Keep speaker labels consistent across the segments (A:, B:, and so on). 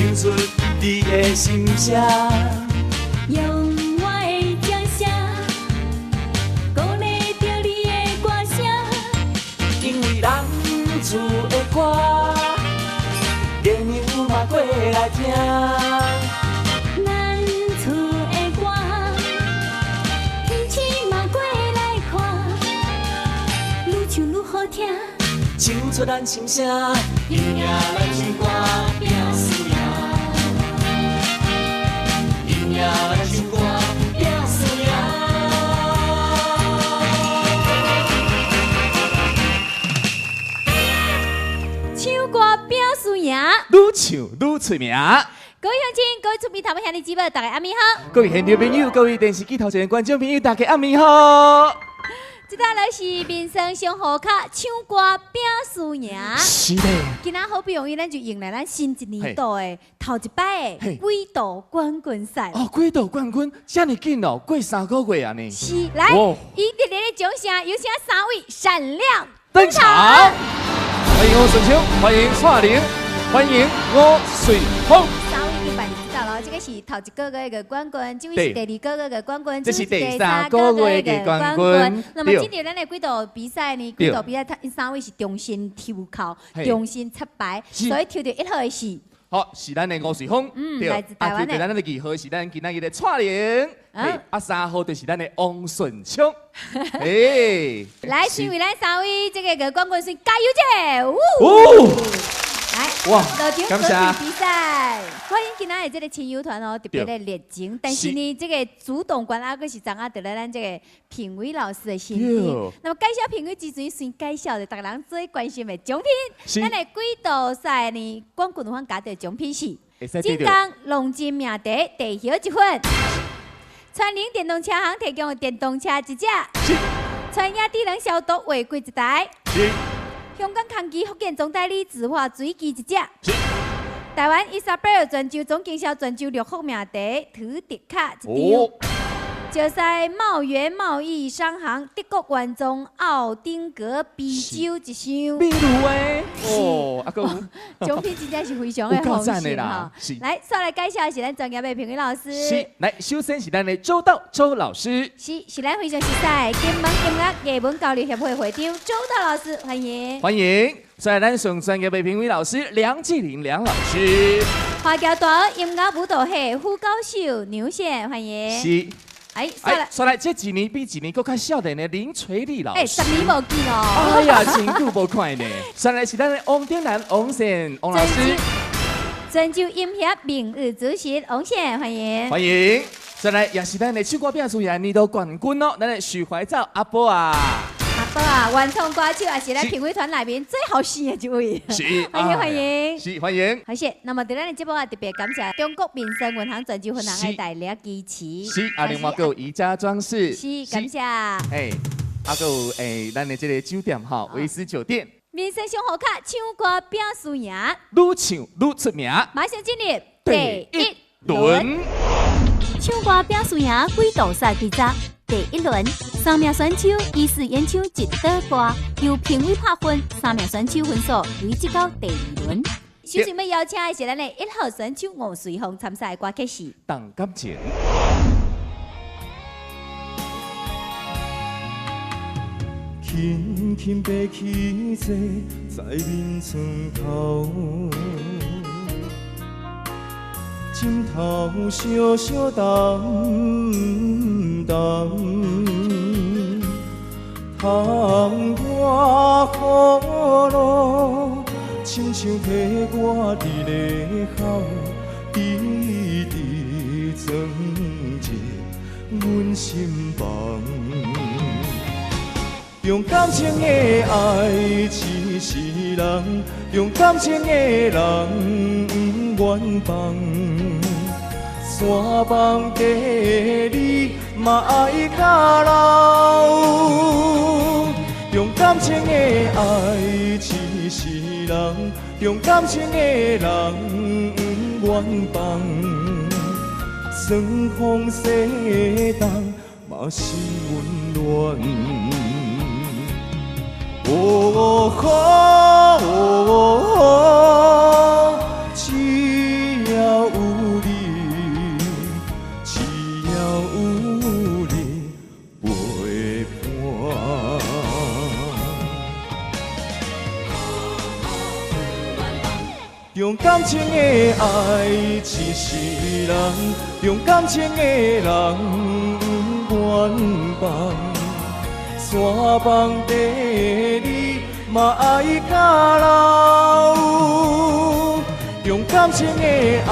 A: 唱出你的心声。
B: 用我的掌声，鼓励着你的歌声。
A: 因为咱厝的歌，朋友嘛过来听。
B: 咱厝的歌，天气嘛过来看，愈唱愈好听。
A: 唱出咱心声，音乐来唱歌拼输赢，音乐来唱歌拼输赢。
B: 唱歌拼输赢，
C: 愈唱愈出名。
B: 各位乡亲，各位厝边头尾兄弟姊妹，大家暗暝好。
C: 各位现场朋友，各位电视机头前的观众朋友，大家暗暝好。
B: 这道就是民生上好卡唱歌拼输赢。
C: 是的。
B: 今仔好不容易，咱就迎来咱新一年度的头一摆的轨道冠军赛。
C: 哦，轨道冠军这么紧哦，过3个月啊呢。
B: 是，来，以热烈的掌声，有请3位闪亮
C: 登场。欢迎吴顺秋，欢迎蔡玲，欢迎吴水峰。
B: 3位一般你知道了，这个是头一个月的冠军，这位是第2个月的冠军，
C: 这是第
B: 3
C: 3个月的冠军。
B: 那么今年咱的轨道比赛呢，轨道比赛3位是重新抽考，重新出牌，所以抽到1号的是。
C: 好，是咱的吴水峰，
B: 来自台湾的。
C: 咱的2号是咱今仔日的蔡玲，3号就是咱的王顺昌。
B: 来，先为咱3位这个冠军先加油者！来，
C: 哇，
B: 感谢比赛，欢迎今仔的这个亲友团哦，特别的热情。但是呢，这个主动权还是掌握在咱这个评委老师的身边。那么介绍评委之前，先介绍的大家人最关心的奖品。咱的轨道赛呢，冠军有法加的奖品是金刚龙金命题地球1份，川菱电动车行提供的电动车1只，川雅智能消毒违规1台。 香港康基福建总代理自化水机1只，台湾伊莎贝尔全球总经销全球6号命题土地卡1张，就在茂源贸易商行德国原装奥丁格啤酒1箱。
C: 秘鲁诶，哦，阿哥，
B: 奖品真正是非常的丰盛哈。
C: 是，
B: 来，再来介绍是咱专业的评委老师。
C: 是，来，首先是咱的周道周老师。
B: 是咱非常实在金门音乐艺文交流协会会长周道老师，欢迎。
C: 欢迎。再来，咱上专业的评委老师梁继林梁老师。
B: 花桥大学音乐舞蹈系副教授牛宪，欢迎。
C: 是。
B: 再
C: 来，这一年比一年更较少年的林垂丽老师。
B: 10年无见哦。
C: 哎呀，真久无看呢。再来是咱的王天兰王贤王老师。
B: 泉州音协名誉主席王宪，欢迎。
C: 欢迎。再来也是咱的唱歌比赛年度冠军哦，咱的许怀照阿波啊。
B: 阿波啊，原创歌手也是咱评委团内面最好听的一位。
C: 是。
B: 欢迎。
C: 是欢迎。
B: 好谢，那么在咱的节目啊，特别感谢中国民生银行全球分行的大力支持。
C: 是，另外还有宜家装饰。
B: 是，感谢。
C: 还有咱的这个酒店哈，维斯酒店。
B: 民生上好卡，唱歌拼输赢，
C: 愈唱愈出名。
B: 马上进入第1
C: 轮。
B: 唱歌拼输赢，轨道赛规则。第1轮，3名选手依次演唱一段歌，由评委拍分，3名选手分数累积到第2轮。首先要邀请的是咱的1号选手吴水峰参赛歌曲是《
C: 动感情》。
D: 轻轻爬起坐在面床头，枕头小小动动，窗外雨露，亲像替我伫咧哭，滴滴装进阮心房。用感情的爱痴是人，用感情的人不愿放。山崩地你嘛爱到老。用感情的爱痴是人，用感情的人不愿放。霜风洗冻嘛是温暖。哦吼，一夜感情的爱痴是人，用感情的人不愿放。山崩地你嘛爱到老，用感情的爱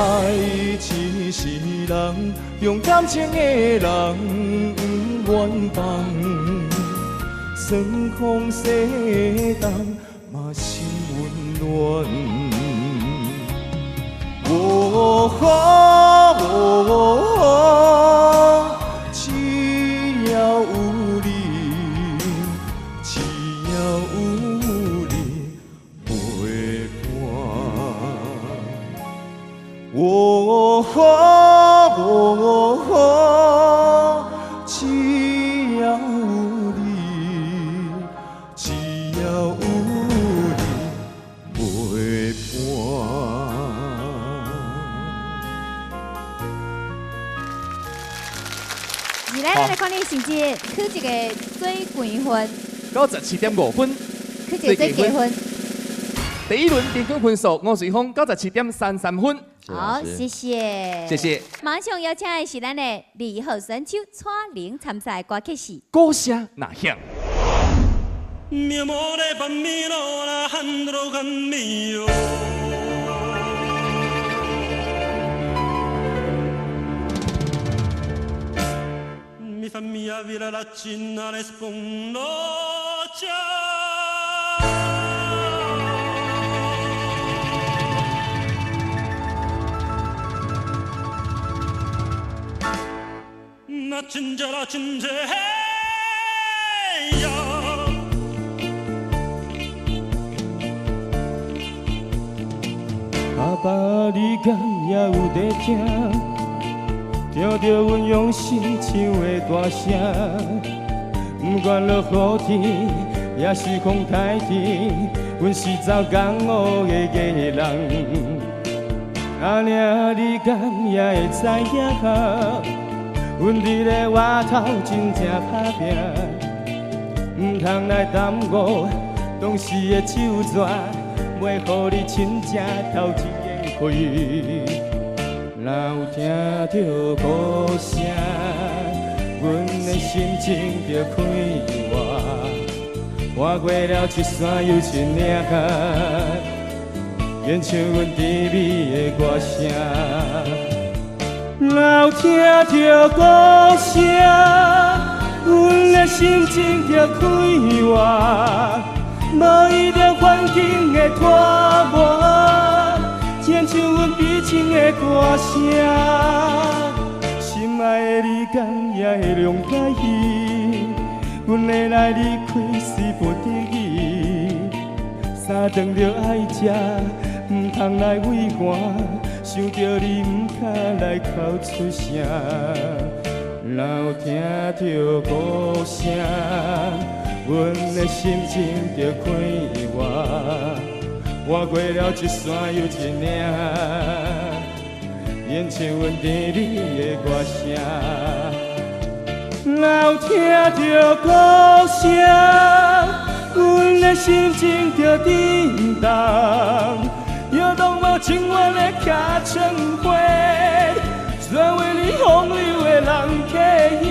D: 痴是人，用感情的人不愿放。霜风洗冻嘛心温暖。哦吼，只要有你，只要有你陪伴。哦吼，只要有你，只要有你陪伴。
B: 而咱来看你成绩，去一个最高分
C: 97.5分，
B: 去一个最低分。
C: 第一轮平均分数，吴瑞峰97.33分。
B: 好，谢谢，
C: 谢谢。
B: 马上邀请的是咱的2号选手蔡玲参赛歌曲是《
C: 歌声呐响》。
E: Mi amore bambino Alejandro Camillo Mi famiglia vira la cinna le spunnoccia Na cinge la cinge
D: 爸爸，你敢也有在听？听着阮用心唱的大声，不管落雨天，也是风台天，阮是走江湖的艺人。阿娘，你敢也会知影？阮伫咧外头真正打拼，唔通来耽误当时的手纸。袂予你亲正头一眼开，若有听着歌声，阮的心情就快活。跨过了一山又一岭，演唱阮甜美的歌声。若有听着歌声，阮的心情就快活。无一定环境的拖磨，演唱阮悲情的歌声。心爱的你敢也会谅解伊，阮会来离开是不得已。三顿着爱食，唔通来畏寒，想着你唔敢来哭出声。若有听着歌声。阮的心情就快活，跨过了一山又一岭，演唱阮甜美的歌声。若有听着歌声，阮的心情就震动，摇动无情愿的脚床花，全为你风流的人客影。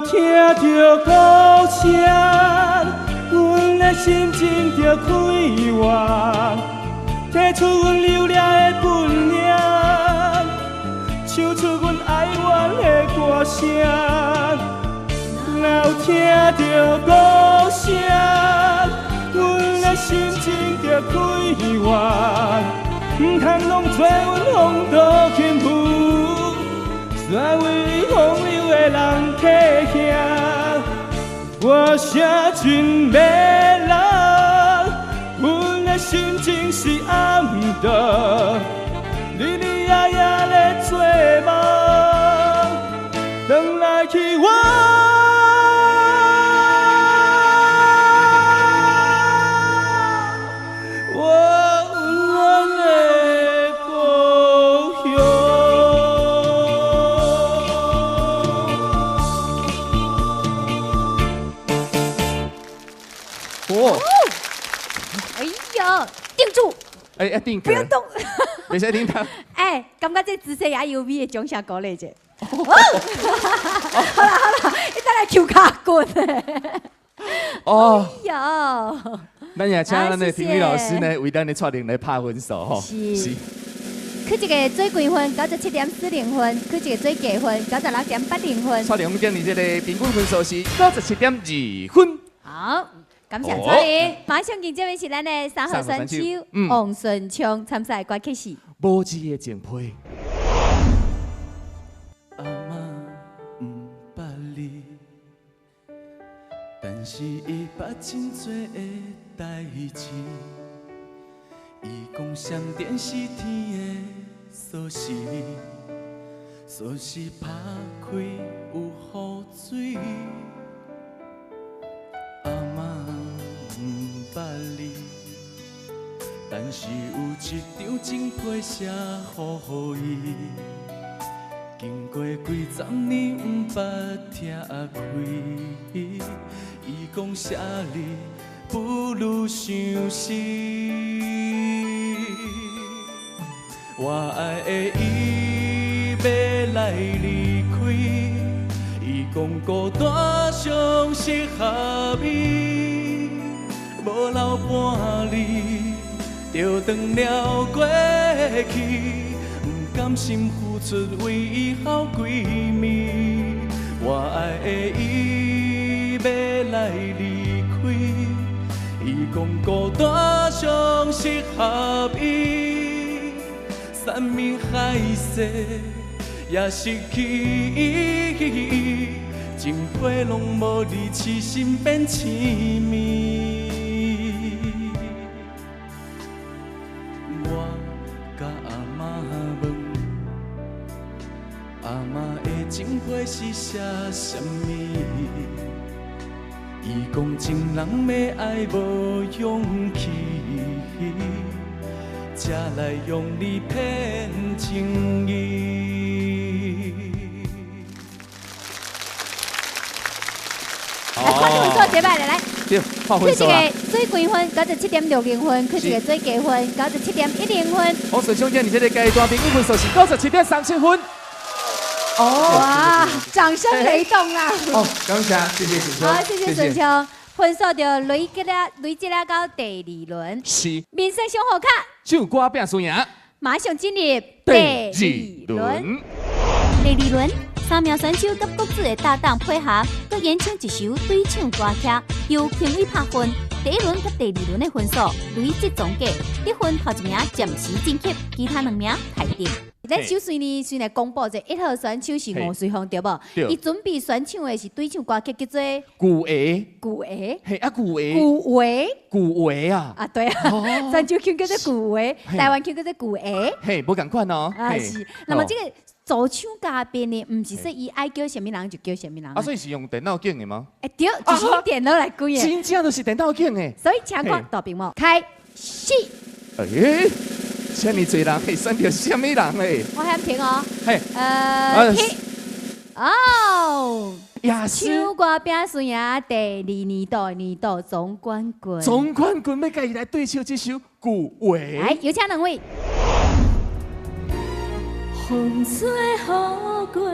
D: 听着歌声，阮的心情就快活，提出阮流泪的本领，唱出阮爱怨的歌声。若听着歌声，阮的心情就快活，唔通拢做阮风度轻浮，全为你风流的人客兄。我写真要人，的心情是暗淡，日日夜夜咧做梦，回来去我温暖的故乡。
C: 哦，
B: 哎呦，定住，
C: 哎，定格，
B: 不要动。
C: 没使叮当。
B: 哎，感觉这姿势也有味的，掌声鼓励者。好啦，你再来 Q 卡棍的。
C: 哦，
B: 哎呦，
C: 咱也请咱的
B: 谢谢
C: 评语老师呢，为咱的确定来拍分数吼。
B: 是。去一个最高分97.40分，去一个最低分96.80分。
C: 确定今年这个平均分数是97.2分。
B: 好，感谢蔡玲。马上迎接的是咱的3号选手王顺昌参赛歌曲是。
C: 无字的情批。
D: 阿妈不捌你，但是伊捌真多的代志。伊讲闪电是天的锁匙，锁匙打开有雨水。阿妈不捌你，但是有一张情批写予伊。经过几十年，不捌听开。伊讲写你不如相思。我爱的伊要来离开，伊讲孤单上适合伊，无留半年就断了过去。甘心付出为以后闺蜜，我爱的伊要来离开，伊讲孤单上适合伊，山盟海誓也失去伊，情批拢无你痴心变痴迷。我甲阿妈问。阿妈的情批是写什么？伊讲情人要爱无勇气，才来用你骗情意。
B: 来，看分数这摆来，
C: 对，拍分数啊。
B: 去一个最高分97.60分，去一个最低分97.10分。
C: 王顺昌今年这个阶段平均分数是97.37分。
B: 哇，掌声雷动啊！
C: 哦，感谢，谢谢顺昌。
B: 好，谢谢顺昌，分数就累积了到第2轮。
C: 是。
B: 民生上好卡，
C: 唱歌拼输赢，
B: 马上进入
C: 第2轮。
B: 第2轮，3名选手甲各自的搭档配合，各演唱一首对唱歌曲，由评委拍分。第1轮甲第2轮的分数累积总计，得分头一名暂时晋级，其他2名排定。咱首先来公布者1号选手是吴瑞芳，对无？伊准备选唱的是对唱歌曲，叫做《
C: 古鞋》。
B: 古鞋。
C: 嘿啊，古鞋。
B: 古鞋。
C: 古鞋啊。
B: 啊，对啊，泉州腔叫做古鞋，台湾腔叫做古鞋。
C: 嘿，无共款哦。
B: 啊是，那么这个主唱嘉宾呢，唔是说伊爱叫什么人就叫什么人。
C: 啊，所以是用电脑剪的吗？
B: 哎对，就是用电脑来剪的。
C: 真正都是电脑剪的。
B: 所以请看大屏幕，开始。
C: 哎。这么多人会选到什么人嘞？
B: 我喊停哦。
C: 嘿，
B: 停。哦，
C: 也是。
B: 唱歌拼输赢第2年度总冠军。
C: 总冠军要甲伊来对唱这首《古话》。
B: 来，有请2位。
F: 风吹雨过，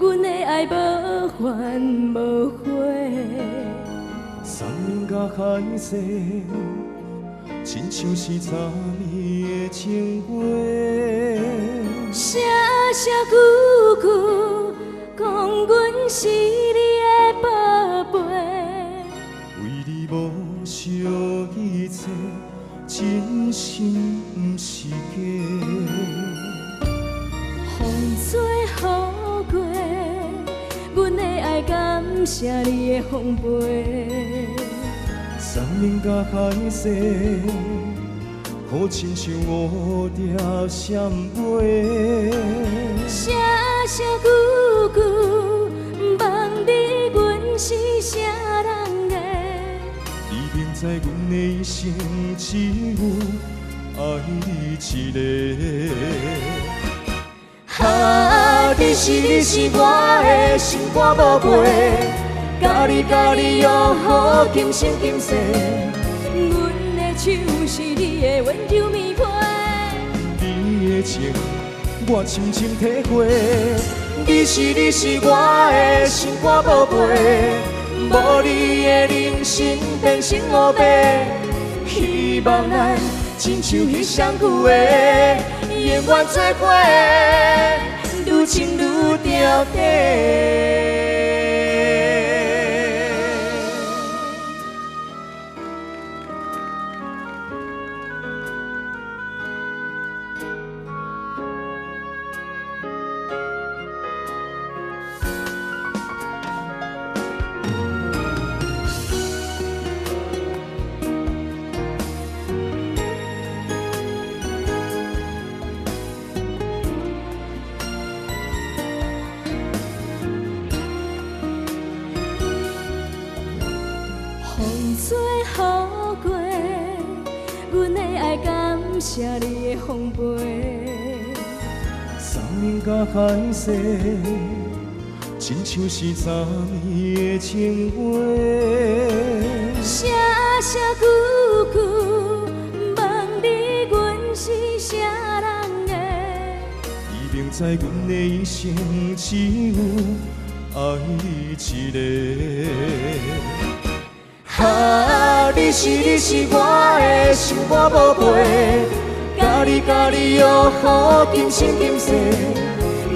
F: 阮的爱无怨无悔。
D: 山盟甲海誓。亲像是昨暝的情话，
F: 声声句句讲阮是你的宝贝，
D: 为你无惜一切，真心不是假。
F: 风吹雨过，阮的爱感谢你的奉陪。
D: 山山林甲海誓，好亲像乌蝶闪飞。
F: 声声句句，望你阮是啥人的？
D: 你明知阮的一生只有爱你一个。啊，你是我的心肝宝贝，甲你约好今生今世。
F: 阮的手是你的温柔棉被，
D: 你的情我深深体会。你是我的心肝宝贝，无你的人生变成黑白。希望咱亲像彼双句话，永远做伙，愈亲愈牢底。
F: 风吹雨过，阮的爱感谢你的丰沛。
D: 山林甲海誓，亲像是昨暝的情话。
F: 声声句句，望你阮是啥人的？
D: 你明知阮的一生只有爱你一个。啊，你是我的心肝宝贝，甲你约好今生今世。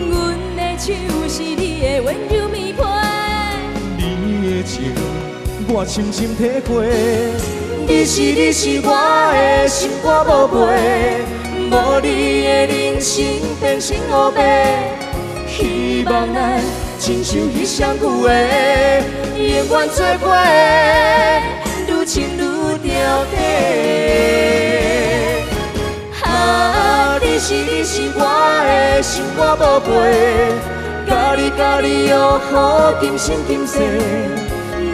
F: 阮的手是你的温柔棉被，
D: 你的情我深深体会。你是我的心肝宝贝，无你的人生变成黑白。希望咱亲像彼双句话，永远做伙，愈亲愈牢底。啊，你是我的心肝宝贝，甲你约好今生今世。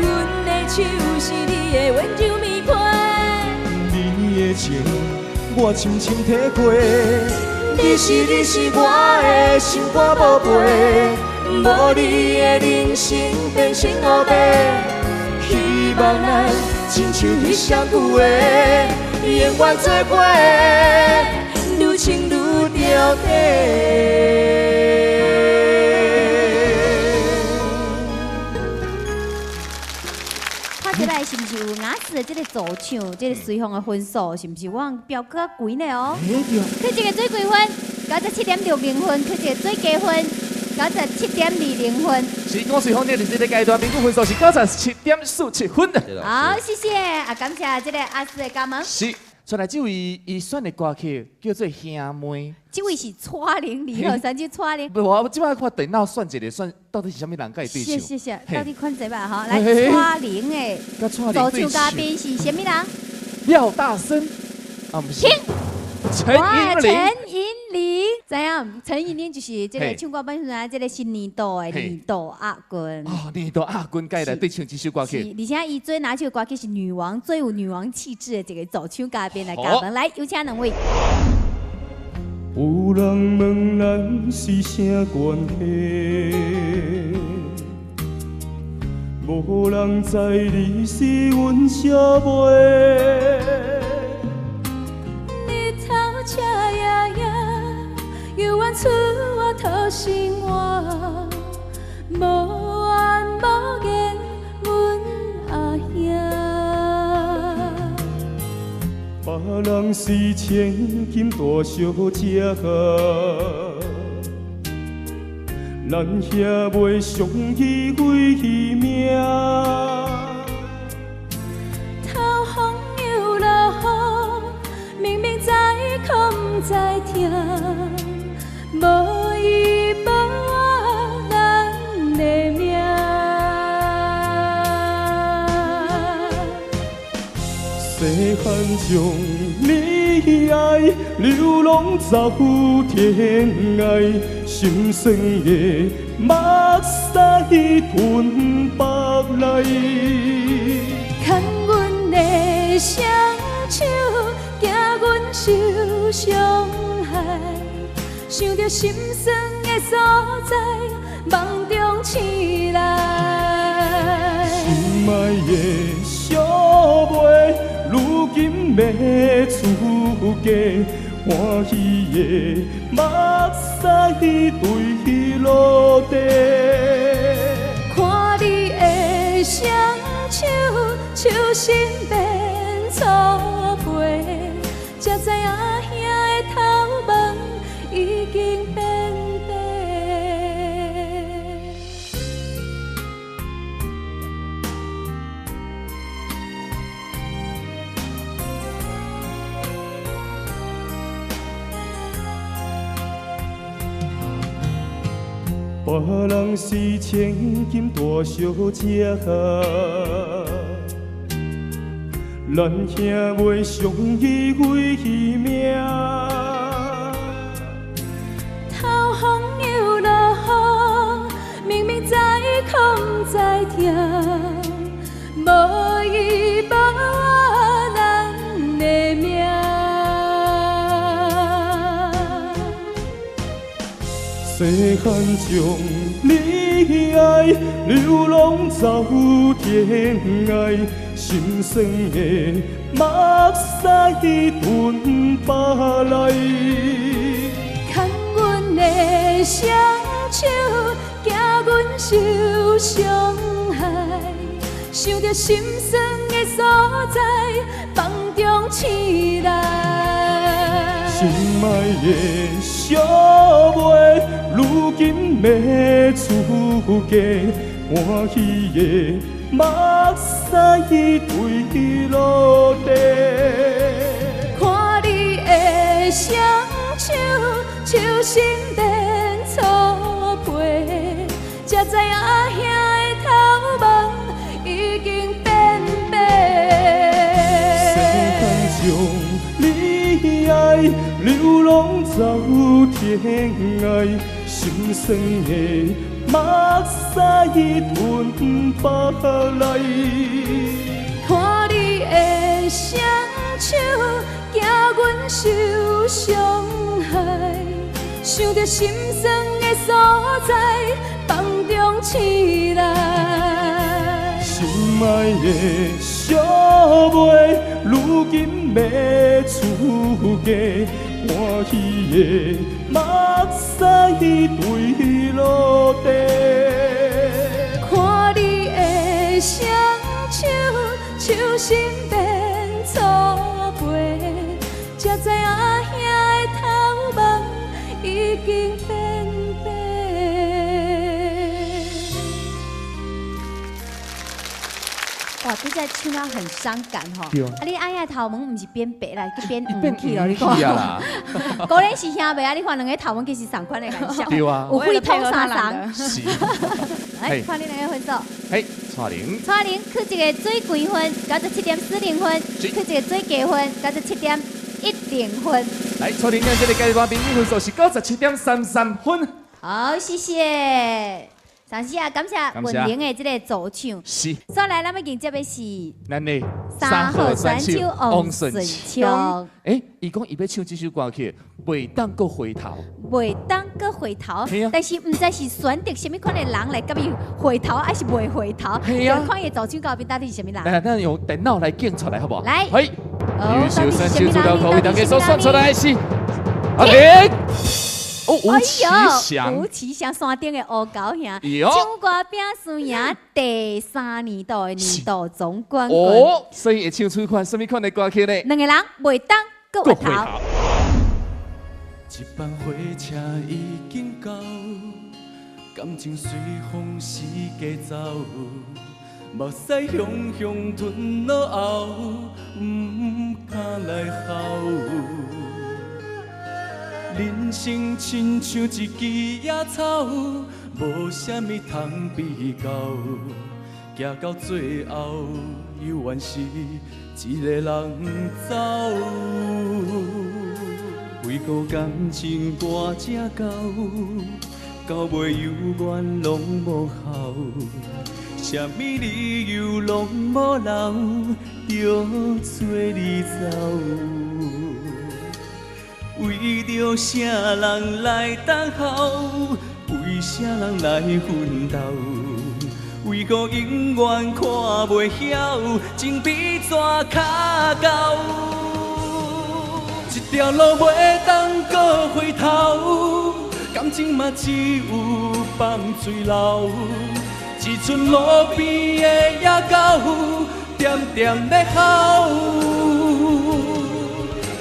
F: 阮的手是你的温柔棉被，
D: 你的情我深深体会。你是我的心肝宝贝，无你的人生变成黑白。希望咱亲像彼双句话，永远做伙，愈亲愈牢底。
B: 看起来是不是有雅士的这个组唱，这个随行的分数是不是往标较悬呢哦？去一个最高分97.60分，去一个最低分97.20分。
C: 是讲随行呢，伫这个阶段平均分数是97.47分的。
B: 好，谢谢啊，感谢这个阿斯的加盟。
C: 是，出来这位伊选的歌曲叫做《兄妹》。
B: 这位是蔡玲2号选手蔡玲。
C: 不，我即摆看电脑选一个，选到底是啥物人甲伊对唱？
B: 是，
C: 嘿
B: 到底看谁吧哈？来，
C: 嘿
B: 蔡玲的
C: 甲蔡玲
B: 组
C: 对唱
B: 唱嘉宾是什么人？
C: 廖大生，啊不是，陈
B: 哇，陈
C: 莹玲。
B: 银玲，怎样？陈银玲就是这个
C: 嘿
B: 唱歌本身啊，这个是年度的年度亚军。
C: 哦，年度亚军，甲伊来对唱这首歌
B: 是，
C: 曲。
B: 而且伊最拿手的歌曲是女王，最有女王气质的这个组唱嘉宾来加盟。来，有请两位。
D: 有人问咱是啥关系，无人知你是阮啥妹。
F: 日头赤夜夜，犹原出我土生活，无怨无怨，阮阿兄。
D: 别人是千金大小姐，咱遐袂伤气毁去命。
F: 透风又落雨，明明知可不知听，无伊无我咱的命。
D: 汉将你爱流浪走天涯，心酸的目屎吞北来。
F: 牵阮的双手，惊阮受伤害，想着心酸的所在，梦中醒来。
D: 心爱的小妹，如今要出嫁，欢喜的目屎对落地。
F: 看你的双手，手心变粗皮，才知影兄的头毛已经变白。
D: 别人是千金大小姐，咱兄妹相依为命。
F: 头风又落雨，明明知空知痛，无依无我咱的命。
D: 细汉将你爱流浪走天涯，心酸的目屎吞北来。
F: 牵阮的双手，惊阮受伤害，想着心酸的所在，梦中醒来。
D: 心爱的小妹，如今要出嫁，欢喜的目屎对落地。
F: 看你的双手，手心变粗皮，才知影兄的头毛已经变白。
D: 细汉将你爱流浪走天涯，心酸的目屎吞北来。
F: 看你的双手，惊阮受伤害，想着心酸的所在，梦中醒来。
D: 心爱的小妹，如今要出嫁，欢喜的目屎对落地。
F: 看你的双手，手心变粗皮，才知影兄的头毛已经变白。
B: 哇，你这唱啊很伤感吼。
C: 对啊
B: 你爱呀头毛唔是变白啦，去变
C: 变
B: 黄去了，你看。
C: 去啊啦，
B: 果然是兄妹啊！你看两个头毛其实同款的感想。
C: 对啊
B: 有会通三三。
C: 是，
B: 来，
C: 嘿
B: 看你两个分数。
C: 嘿，蔡玲，
B: 蔡玲去一个最高分，97.40分；去一个最低分，97.10分。
C: 来，蔡玲，这个介绍平均分数是97.33分。
B: 好，谢谢。上次啊，感谢文玲的这个助唱。
C: 是。
B: 再来，咱们迎接的是
C: 咱的
B: 3号选手王顺昌。
C: 伊讲伊要唱这首歌曲，袂当搁回头。
B: 袂当搁回头
C: 嘿啊，
B: 但是唔知是选择什么款的人来甲伊回头，还是袂回头？
C: 嘿啊
B: 就看伊助唱到底到底是什么人。
C: 来，咱用电脑来检出来，好不好？
B: 来
C: 嘿，
B: 哦
C: 优秀选手主导口为大家所
B: 到底是什么人
C: 选出来的是阿玲。哦，吴奇祥，
B: 吴奇祥山顶的乌狗兄，
C: 哟
B: 唱歌拼输赢第3年度的年度总冠军。
C: 哦，所以会唱出款什么款的歌曲呢？
B: 两个人袂当搁回头。
D: 一班火车已经到，感情随风时加走，目屎汹汹吞落后，唔敢来哭。人生亲像一枝野草，无啥物通比较，行到最后，犹原是一个人走，为何感情跋这到，到尾犹原拢无效，什么理由拢无留，就找你走。为着啥人来等候？为啥人来奋斗？为何永远看袂晓？情比纸卡厚，一条路袂当搁回头，感情嘛只有放水流。一寸路边的野狗，点点在哭。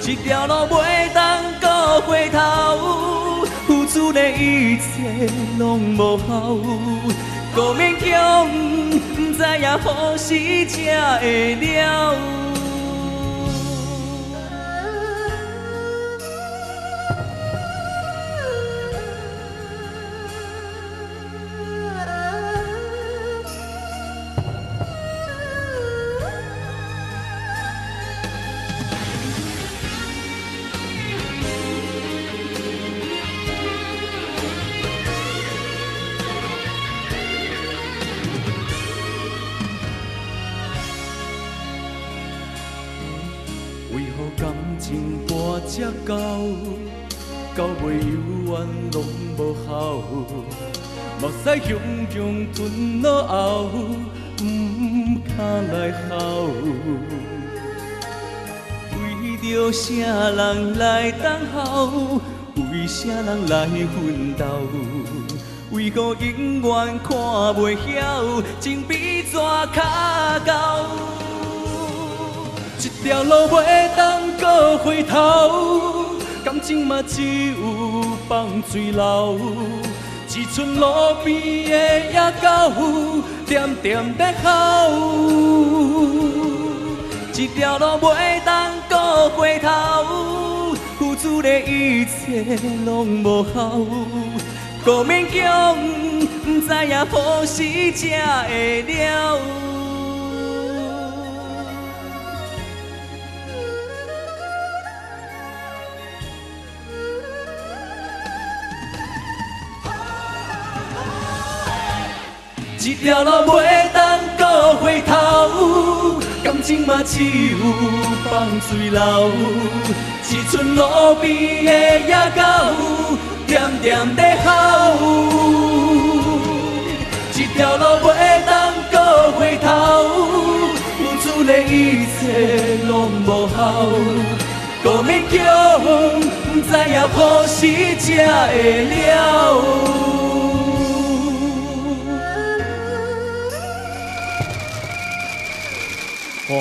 D: 一条路袂当搁回头，付出的一切拢无效。搁勉强，不知影何时才会了。这到尾犹原拢无效，目屎汹涌吞落后，不堪来哭。为着啥人来等候？为啥人来奋斗？为何永远看袂晓？情比纸卡厚。一条路袂当搁回头，感情嘛只有放水流。一寸路边的野狗，点点在哭。一条路袂当搁回头，付出的一切拢无效。搁勉强，不知影何时才会了。一条路袂当搁回头，感情嘛只有放水流。一寸路边的野狗，点点在哭。一条路袂当搁回头，付出的一切拢无效。搁勉强，不知影何时才会了。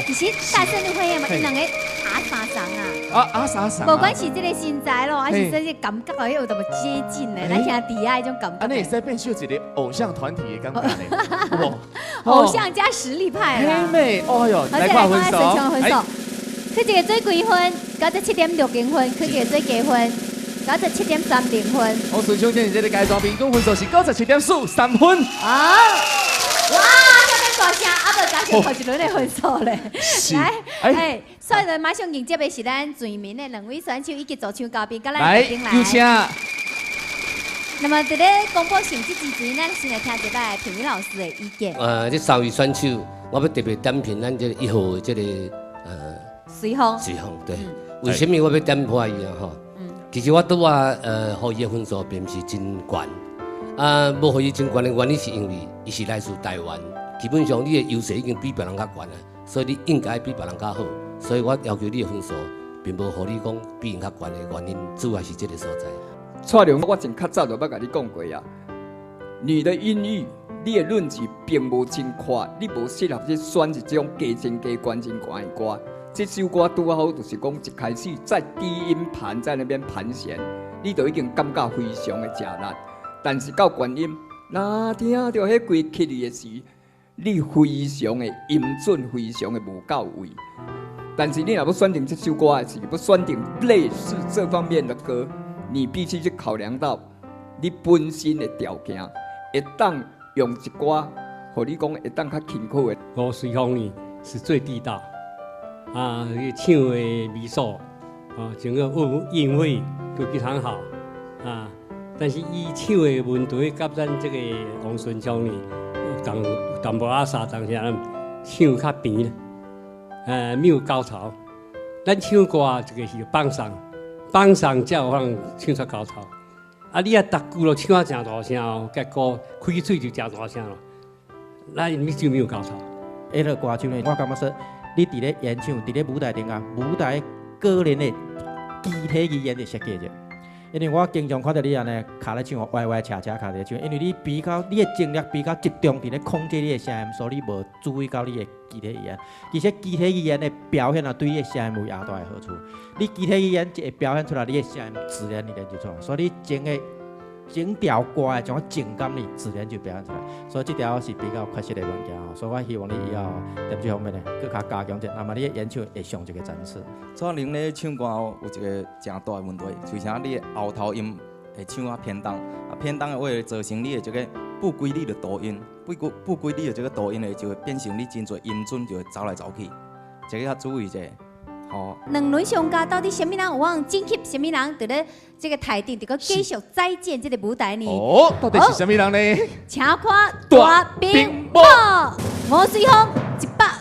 B: 其实大生日会嘛，因两个阿三桑啊，
C: 阿啥啥，
B: 不管是这个身材咯，还是这个感觉哦，有淡薄接近的，咱兄弟啊，迄种感觉。
C: 安尼会使变成一个偶像团体的感觉呢。
B: 偶像加实力派啦。
C: 黑妹，哎呦，来看分手。
B: 去一个做结婚，97.6结婚；去一个做结婚，97.3分。
C: 我顺兄今日这个改装平均分数是97.43分。
B: 啊！哇！大声，啊无加上头一轮的分数咧。来，所以就马上迎接的是咱全民的两位选手以及驻唱嘉宾，跟咱来宾来。
C: 有请。
B: 那么在咧公布成绩之前，咱先来听一摆评委老师的意见。
G: 这3位选手，我要特别点评咱这1号的这个
B: 随风。
G: 随风对，为什么我要点破伊啊？吼，其实我拄啊予伊的分数并不是真悬，无予伊真悬的原因是因为伊是来自台湾。基本上你的优势已经比别人较悬了，所以你应该比别人较好。所以我要求你的分数，并无予你讲比人较悬的原因，主要是这个所在。
H: 蔡良，我真较早就捌甲你讲过啊。你的英语，你的论词并无真快，你无适合去选一种加真加关真悬的歌。这首歌拄好，就是讲一开始在低音盘在那边盘旋，你就已经感觉非常的吃力。但是到原音，若听到迄规曲的时，你非常的音准，非常的无到位。但是你若要选定这首歌的时，要选定类似这方面的歌，你必须去考量到你本身的条件，会当用一歌，和你讲会当较轻巧的。
I: 我随风呢是最地道，唱的味素整个韵味都非常好但是伊唱的问题甲咱这个王顺昌呢，淡薄仔相同些，唱较平没有高潮。咱唱歌这个是放上才有可能唱出高潮。你啊，逐句都唱啊真大声哦，结果开嘴就真大声了，那你就没有高潮。
J: 迄个歌手呢，我感觉说，你伫咧演唱，伫咧舞台顶舞台个人的肢体语言的设计者。因为我经常看到你安尼卡咧唱，歪歪斜斜卡咧唱，因为你比较你的精力比较集中伫咧控制你的声音，所以你无注意到你的肢体语言。其实肢体语言的表现对你的声音有大的好处。你肢体语言会表现出来，你的声音自然就出来。所以你整条歌的种情感呢，自然就表现出来。所以这条是比较缺失的物件所以我希望你以后在这方面呢，更加加强者，那么你的演唱会上一个层次。
K: 蔡玲咧唱歌有一个真大的问题，就是你的后头音会唱偏重，偏重的话会造成你的这个不规律的导音，不规律的这个导音呢，就会变成你真侪音准就会走来走去，这个要注意一下。
B: 两轮上架到底什么人有望晋级？什么人在咧这个台顶，这个继续再见这个舞台呢？
C: 到底是什么人呢？
B: 请看大屏幕，吴水峰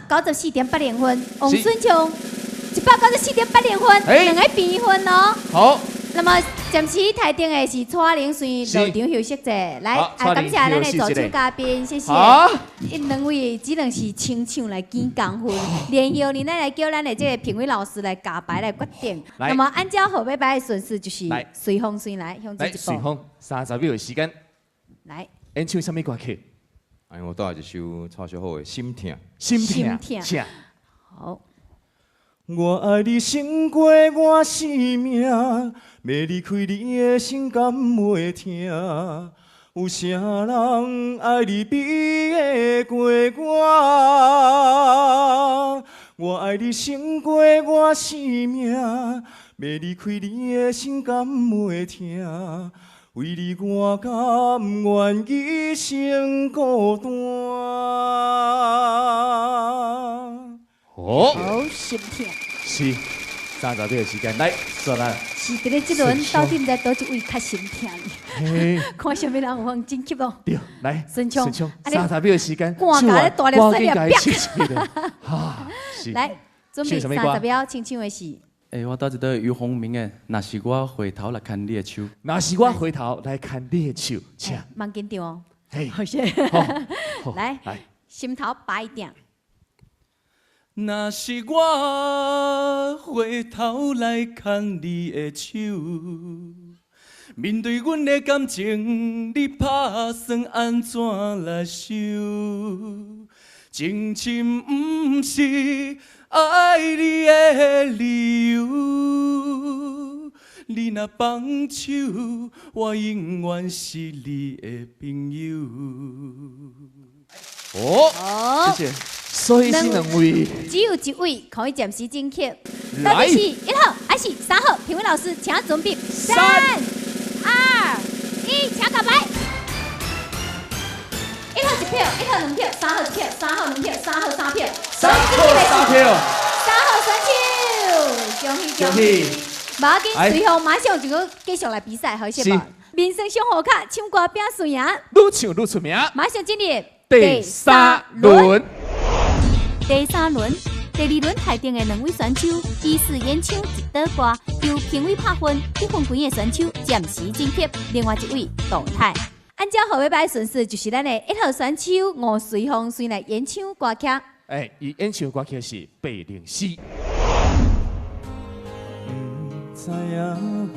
B: 194.80分，王顺昌194.80分，两个平分哦。
C: 好。
B: 那么暂时台顶的是蔡玲先落场休息者，来，感谢咱的助手嘉宾，谢谢。因两位只能是清唱来见功夫，连后呢，咱来叫咱的这个评委老师来加排来决定。那么按照后尾排的顺序就是随风先来，向这一步。
C: 随风30秒的时间。
B: 来。
C: 演唱什么歌曲？
L: 我带来一首蔡小虎的《心痛》。
C: 心痛。
B: 好。
D: 我爱你胜过我生命，要离开你的心甘袂听。有啥人爱你比会过我？我爱你胜过我生命，要离开你的心甘袂听。为你我甘愿一生孤单。
C: 好，
B: 心痛。
C: 是30秒的时间，来，说来。
B: 是伫咧这轮到底毋知倒一位较心痛呢？看什么人有望晋级哦？
C: 对，来，
B: 顺昌
C: ，30秒的时间，
B: 赶甲咧大粒水了，
C: 是。
B: 来，准备30秒，清唱的是。
M: 我倒一道于鸿明的《若是我回头来看你的手》。
C: 若是我回头来看你的手，请。
B: 慢紧张哦。
C: 嘿，
B: 好些。来，心头拔一点。
M: 若是我回头来看你的手，面对阮的感情，你打算安怎来收？情深不是爱你的理由，你若放手，我永远是你的朋友。
C: 谢谢。所以是两位，
B: 只有一位可以暂时晋级。到底是1号还是3号？评委老师，请准备3、2、1，请告白。1号1票，1号2票，3号1票，3号2票，3号3票，3号3票，3号3票，恭喜！无要紧，随后马上就要继续来比赛，好些无？民生上好卡，唱歌拼输赢，
C: 愈唱愈出名。
B: 马上进入
C: 第3轮。
B: 第3轮、第2轮台顶的2位选手依次演唱一道歌，由评委拍分，1分几的选手暂时晋级，另外1位淘汰。按照后尾排顺序，就是咱的1号选手吴随风先来演唱歌曲。
C: 伊演唱歌曲是《白灵诗》。
D: 不知影我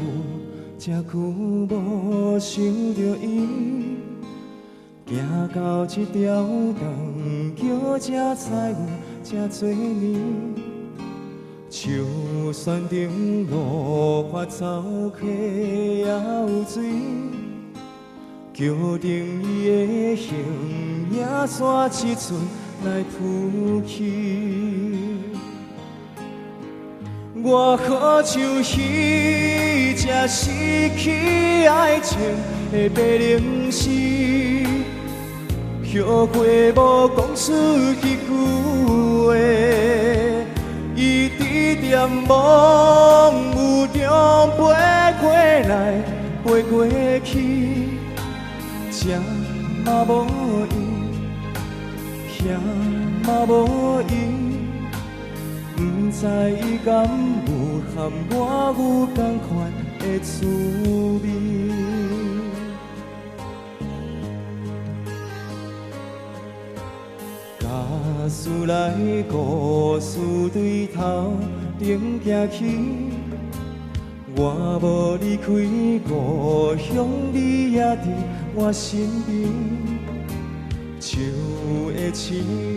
D: 这久无想着伊。行到这条长桥，才知有这多年。树山顶路发走溪也有水，桥顶伊的形影煞一寸来浮起。我好像迄只失去爱情的白灵诗。后悔无讲出迄句话，伊滴点梦雾中飞过来，飞过去，这嘛无用，遐嘛无用。不知伊敢有含我有同款的滋味。假使来故事对头顶行去，我无离开故乡，你也伫我身边。树的刺，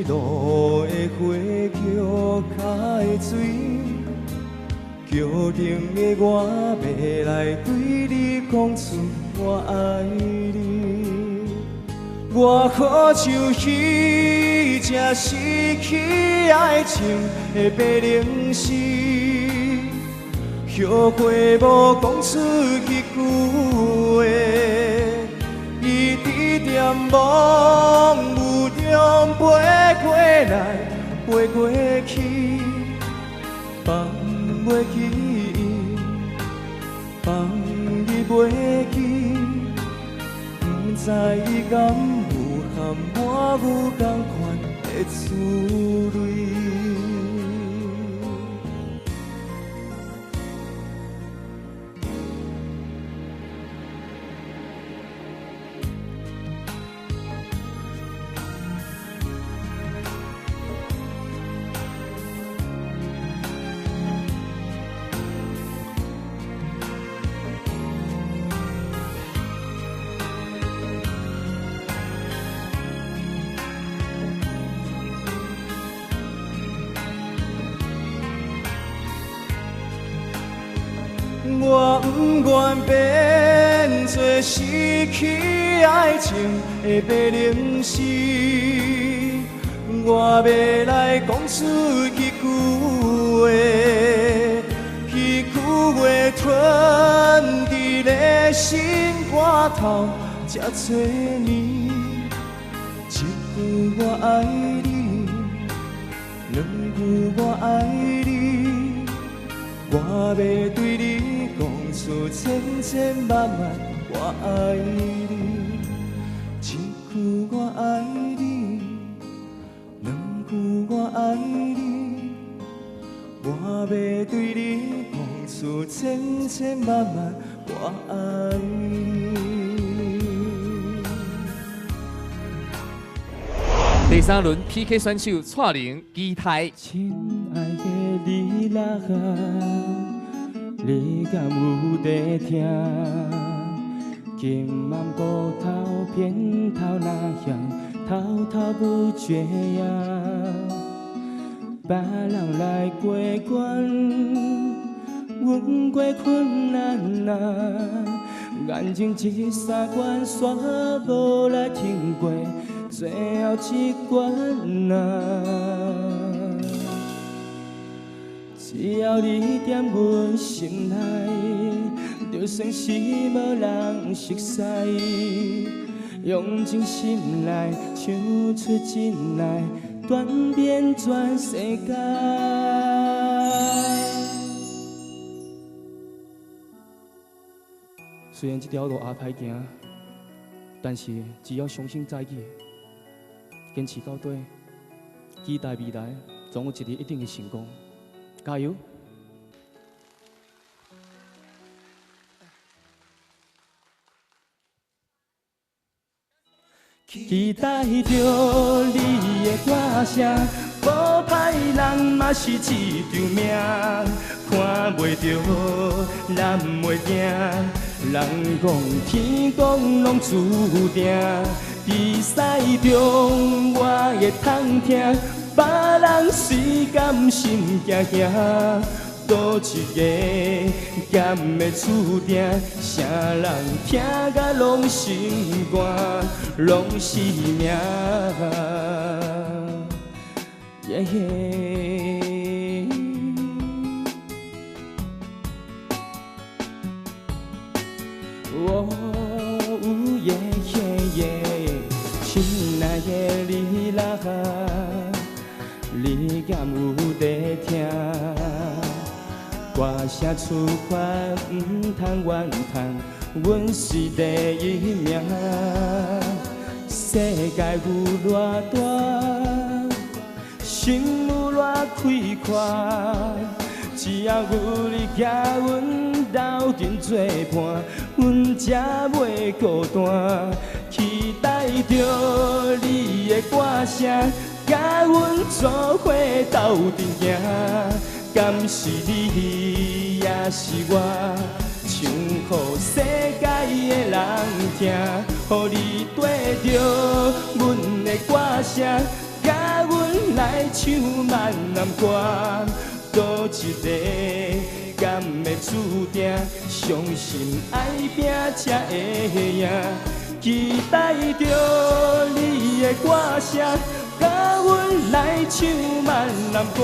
D: 路的花，桥脚的水，桥顶的我要来对你讲出我爱你。我好像彼只失去爱情的白灵丝，后悔无讲出一句话。伊滴点梦雾中飞过来，飞过去，放袂记伊，放伊袂记。不知伊敢有含我有同款的滋味。我不愿变做失去爱情的白灵丝，我要来讲出一句话，迄句话吞伫咧心肝头这多年，一句我爱你，两句我爱你，我要对你。讲出千千万万我爱你，一句我爱你，两句我爱你，我要对你讲出千千万万我爱你。
C: 第3轮 PK 选手蔡玲期待。
D: 亲爱的你啦你敢有在听？今晚步头偏头那样滔滔不绝呀，别人来过关，阮过困难啊，眼睛一三关煞无来听过最后一关啊。只要你踮阮心内，就算是无人熟悉，用尽心来唱出真爱，转变全世界。虽然这条路也歹行，但是只要相信在起，坚持到底，期待未来总有一日一定会成功。加油！期待着你的歌声，无歹人嘛是一场命，看袂着，难袂定，人讲天公拢注定，比赛中我会通听。别人谁甘心行行，倒一个甘的注定，啥人听甲拢心肝，拢是命。哦耶耶，亲爱的你啦。你敢有在听？声出发，唔通怨叹，阮是第一名。世界有偌大，心有偌开阔，只要有你甲阮斗阵作伴，阮才袂孤单。期待着你的歌声，甲阮做伙斗阵行。敢是你，也是我，唱予世界的人听，予你跟着阮的歌声，甲阮来唱闽南歌。多一个甘的注定，相信爱拼才会赢。期待着你的歌声，甲阮来唱闽南歌。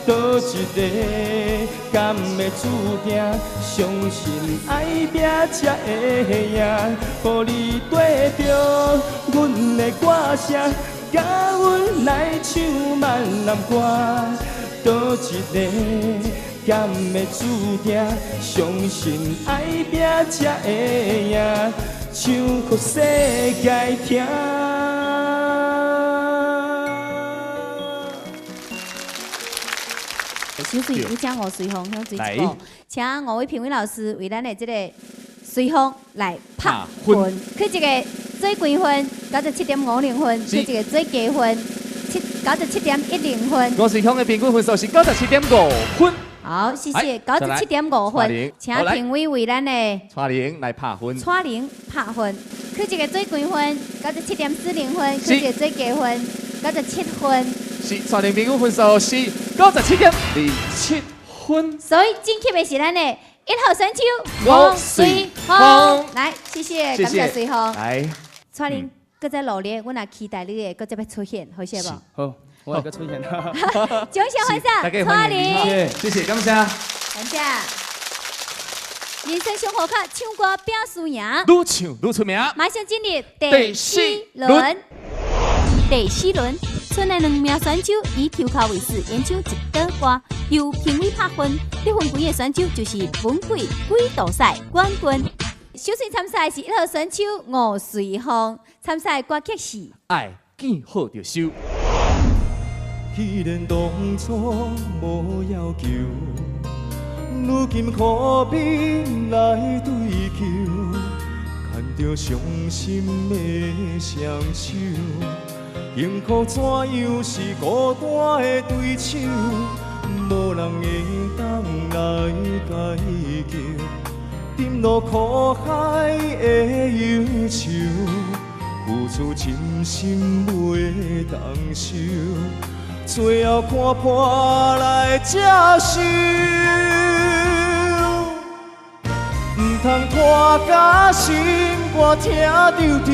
D: 多一个甘的注定，相信爱拼才会赢。予你跟着阮的歌声，甲阮来唱闽南歌。多一个甘的注定，相信爱拼才会赢，唱予世界听。
B: 小水，你请吴随风向水一步，请5位评委老师为咱的这个随风来拍分，去一个最高分97.50分，去一个最低分97.10分。
C: 吴随风的平均分数是97.5分。
B: 好，谢谢97.5分，请评委为咱的
C: 蔡玲来拍分。
B: 蔡玲拍分，去一个最高分97.40分，去一个最低分97分。
C: 是蔡玲平均分数是97.27分。
B: 所以晋级的是咱的1号选手
C: 吴
B: 随风。来，谢谢，感谢随风。
C: 来，
B: 蔡玲，搁再努力，我也期待你的搁再要出现，好些不？
H: 好，我来个出现。
B: 掌声欢迎蔡玲，
C: 谢谢，感谢，
B: 感谢。人生上好卡，唱歌拼输赢，
C: 愈唱愈出名。
B: 马上进入第4轮。第4轮，剩的2名选手以抽考为式演唱一首歌，由评委拍分，得分几的选手就是本季季度赛冠军。首先参赛是1号选手吴随风，参赛歌曲是《
C: 爱见好就收》。
D: 既然当初无要求，如今何必来追求？牵着伤心的双手，幸福怎样是孤单的对手？无人会当来解救，沉落苦海的忧愁，付出真心袂当收。最后看破来接受，唔通拖甲心肝疼丢丢，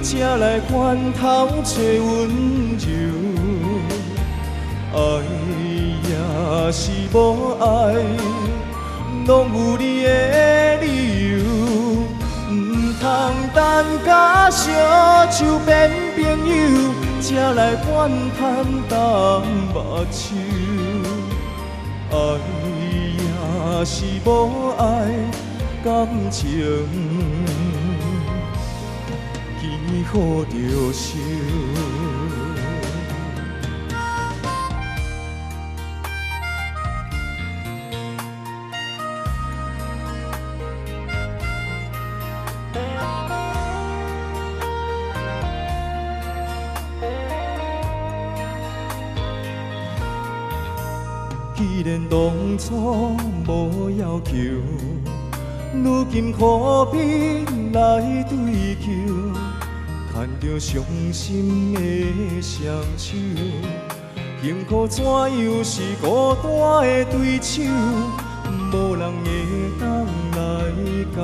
D: 才来翻头找温柔。爱也是无爱，拢有你的理由。唔通等甲烧酒变朋友，才来怨叹淡目睭。爱也是无爱，感情见好就收。既然当初无要求，如今何必来追求？牵着伤心的双手，幸福怎样是孤单的对手？无人会当来解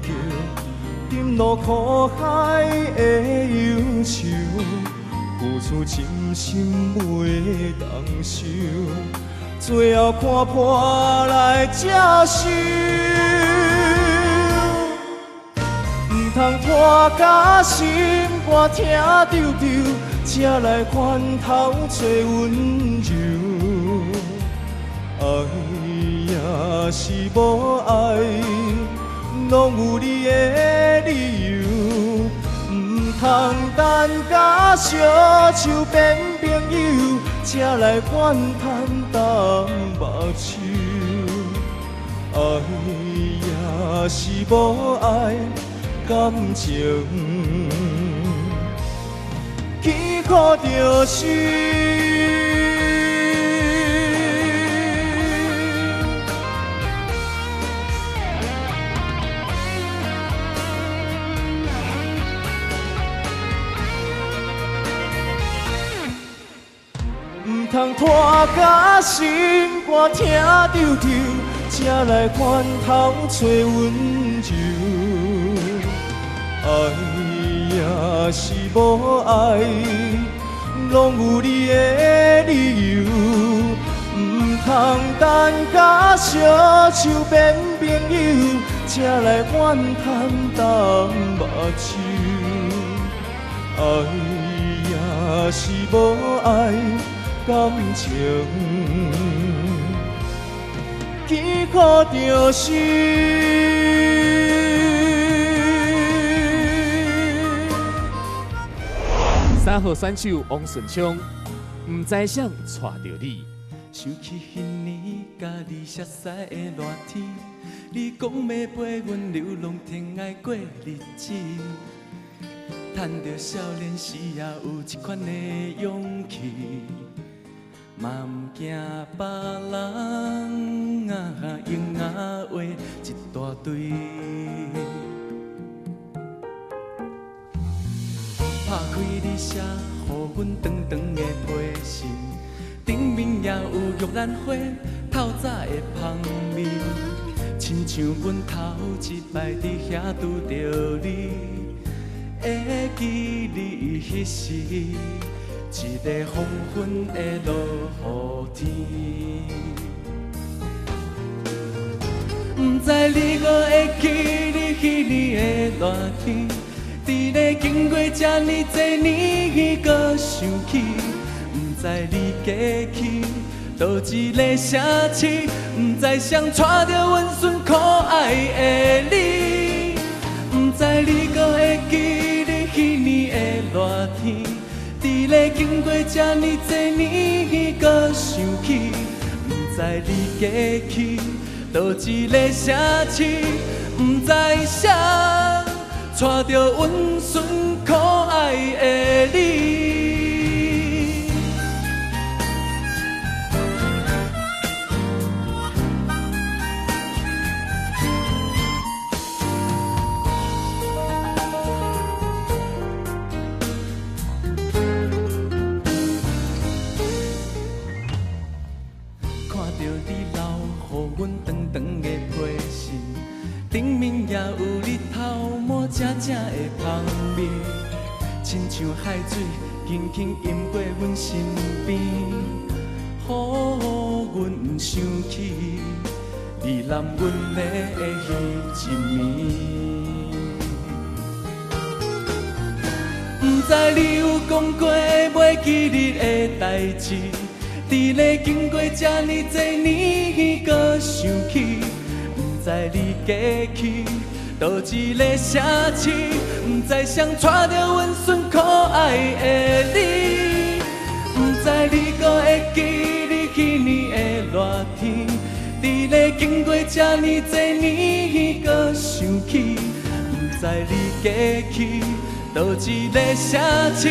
D: 救，沉落苦海的忧愁，付出真心袂当收。最后看破来接受，唔通拖甲心肝疼丢丢，才来翻头找温柔。爱是无爱，拢有你的理由。唔通等甲烧酒变朋友，才来怨叹淡目睭。爱也是无爱，感情艰苦着是。唔通拖甲心肝疼抽抽，才来翻头找温柔。爱也是无爱，拢有你的理由。唔通等甲烧酒变朋友，才来怨叹淡目睭。爱也是无爱。感情艰苦着是。
C: 3号选手王顺昌，唔知谁带着你。
M: 想起迄年甲你熟悉的热天，你讲要陪阮流浪天涯过日子，趁着少年时也有这款的勇气。嘛唔惊别人用话一大堆，拍开你写予阮长长的批信，顶面也有玉兰花透早的香味，亲像阮头一摆伫遐拄着你，会记你迄时。一个黄昏的落雨天，不知你阁会记你迄年的热天，伫咧经过这呢多年，阁想起，不知你过去倒一个城市，不知谁带着温顺可爱的你，不知你阁会记你迄年的热天。伫咧经过这呢多年，阁想起，不知你过去倒一个城市，不知谁带着温顺可爱的你。顶面也有日头抹正正的香味，亲像海水轻轻淹过阮身边，予阮想起你揽阮的迄一暝。不知你有讲过袂记你的代志，伫咧经过这呢多年，阁想起。不知你过去倒一个城市，不知谁带着温顺可爱的你，不知你阁会记你迄年的热天，伫咧经过这呢多年，阁想起，不知你过去倒一个城市，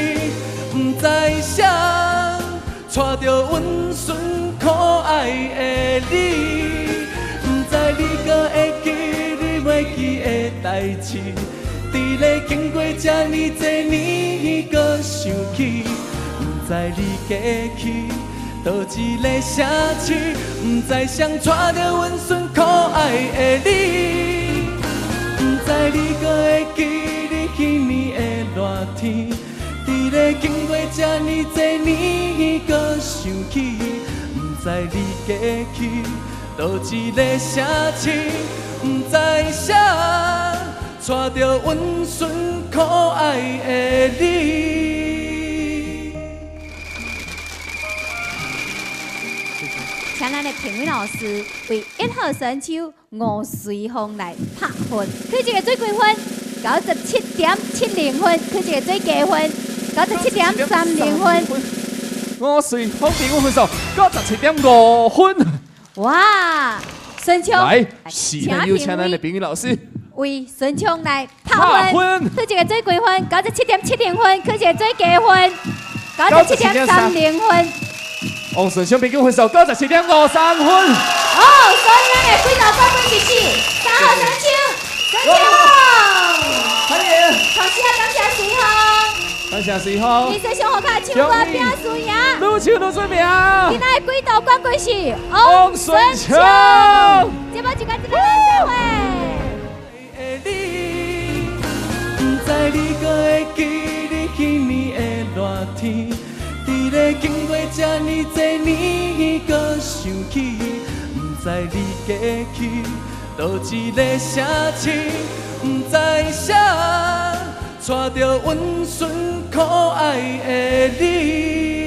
M: 不知谁带着温顺可爱的你。不知你阁会记你袂记的代志，伫咧经过这呢多年，阁想起，不知你过去倒一个城市，不知谁带着温顺可爱的你，不知你阁会记你迄年的热天，伫咧经过这呢多年，阁想起，不知你过去。倒一个城市，不知谁带着温顺可爱的你。
B: 请咱的评委老师为1号选手吴随风来拍分，佢这个最高分97.70分，佢这个最低分97.30分。
C: 吴随风评委分数97.5分。
B: 哇，孙聪
C: 来，是很有请咱的评委老师
B: 为孙聪来拍分，佢这个最高分97.70分，佢这个最低分97.30分。
C: 王顺昌平均分数97.53分。
B: 哦，所以咱的几道冠军就是3号选手孙聪。
C: 欢迎，
B: 同时也感谢随风。
C: 感谢随风。
B: 你最上好看的唱歌拼输赢。
C: 愈唱愈出名。
B: 今仔的几道冠军是王顺
C: 昌。
B: 这把就跟这个来做伙。
M: 不知你搁会记你去年的热天。伫咧经过这呢多年，搁想起，不知你过去倒一个城市，不知啥，带着温顺可爱的你。